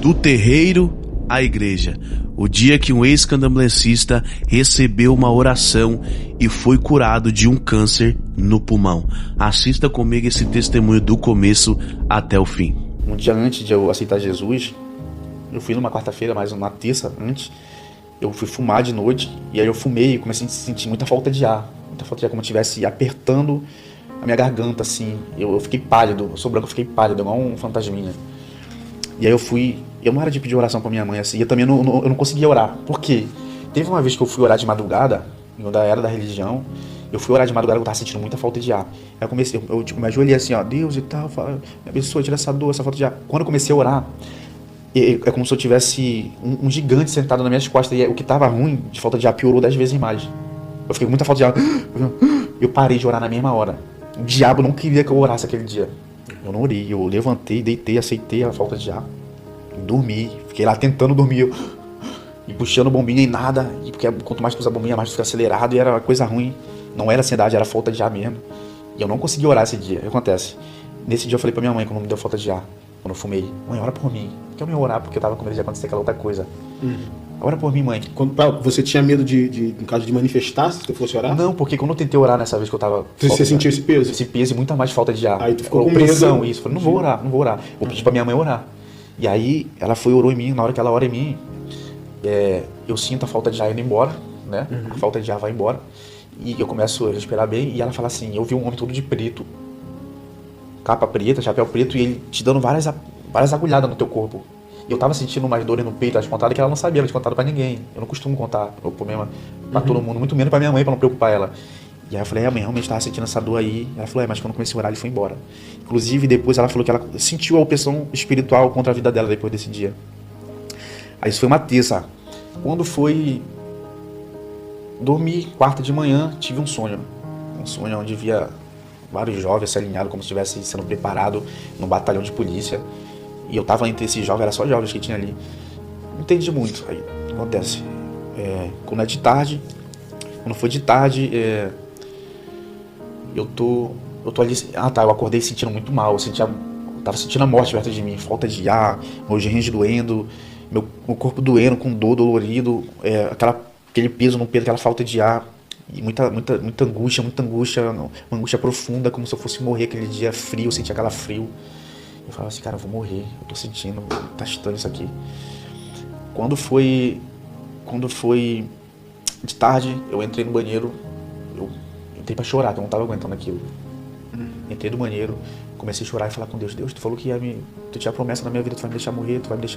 Do terreiro à igreja. O dia que um ex-candomblessista recebeu uma oração e foi curado de um câncer no pulmão. Assista comigo esse testemunho do começo até o fim. Um dia antes de eu aceitar Jesus, eu fui numa quarta-feira, mas na terça antes, eu fui fumar de noite, e aí eu fumei e comecei a sentir muita falta de ar. Muita falta de ar, como se estivesse apertando a minha garganta, assim. Eu fiquei pálido, eu sou branco, eu fiquei pálido, igual um fantasminha. E aí eu não era de pedir oração pra minha mãe, assim, eu também eu não conseguia orar. Por quê? Teve uma vez que eu fui orar de madrugada, quando eu era da religião, eu fui orar de madrugada, eu tava sentindo muita falta de ar. Aí eu comecei, eu me ajoelhei assim, ó, Deus e tal, me abençoa, tira essa dor, essa falta de ar. Quando eu comecei a orar, é como se eu tivesse um gigante sentado nas minhas costas, e o que tava ruim de falta de ar piorou 10 vezes mais. Eu fiquei com muita falta de ar, eu parei de orar na mesma hora. O diabo não queria que eu orasse aquele dia. Eu não orei, eu levantei, deitei, aceitei a falta de ar, dormi, fiquei lá tentando dormir, e puxando bombinha e nada, e porque quanto mais tu usa bombinha, mais tu fica acelerado, e era uma coisa ruim, não era ansiedade, era falta de ar mesmo, e eu não consegui orar esse dia. O que acontece? Nesse dia eu falei pra minha mãe, quando me deu falta de ar, quando eu fumei, mãe, ora por mim, porque eu não ia orar, porque eu tava com medo de acontecer aquela outra coisa. Ora por mim, mãe. Você tinha medo no caso de manifestar, se você fosse orar? Não, porque quando eu tentei orar nessa vez que eu tava... Você sentiu esse peso? Esse peso e muita mais falta de ar. Aí tu ficou com pressão, medo. isso. Falei, não vou orar. Vou pedir pra minha mãe orar. E aí, ela orou em mim, na hora que ela ora em mim, eu sinto a falta de ar indo embora, né? A falta de ar vai embora. E eu começo a respirar bem, e ela fala assim, eu vi um homem todo de preto, capa preta, chapéu preto, e ele te dando várias agulhadas no teu corpo. E eu tava sentindo umas dores no peito, ela tinha contado que ela não sabia, ela tinha contado pra ninguém. Eu não costumo contar o problema pra todo mundo, muito menos pra minha mãe, pra não preocupar ela. E aí eu falei, mãe, realmente tava sentindo essa dor aí. Ela falou, mas quando eu comecei a orar, ele foi embora. Inclusive, depois ela falou que ela sentiu a opressão espiritual contra a vida dela depois desse dia. Aí isso foi uma terça. Quando foi dormir, quarta de manhã, tive um sonho. Um sonho onde via vários jovens se alinhados como se estivesse sendo preparado num batalhão de polícia. E eu tava entre esses jovens, era só jovens que tinha ali. Não entendi muito. Aí acontece. Quando é de tarde, quando foi de tarde, eu tô ali. Eu acordei sentindo muito mal. Eu tava sentindo a morte perto de mim, falta de ar, meus rins doendo, meu corpo doendo, com dor, dolorido, aquele peso no peito, aquela falta de ar. E muita angústia, uma angústia profunda, como se eu fosse morrer aquele dia frio, eu sentia aquela frio. Eu falava assim, cara, eu vou morrer, eu tô sentindo, tá estranho isso aqui. Quando foi de tarde, eu entrei no banheiro, eu entrei pra chorar, porque eu não tava aguentando aquilo. Entrei no banheiro, comecei a chorar e falar com Deus, tu falou que tu tinha promessa na minha vida, tu vai me deixar morrer, tu vai me deixar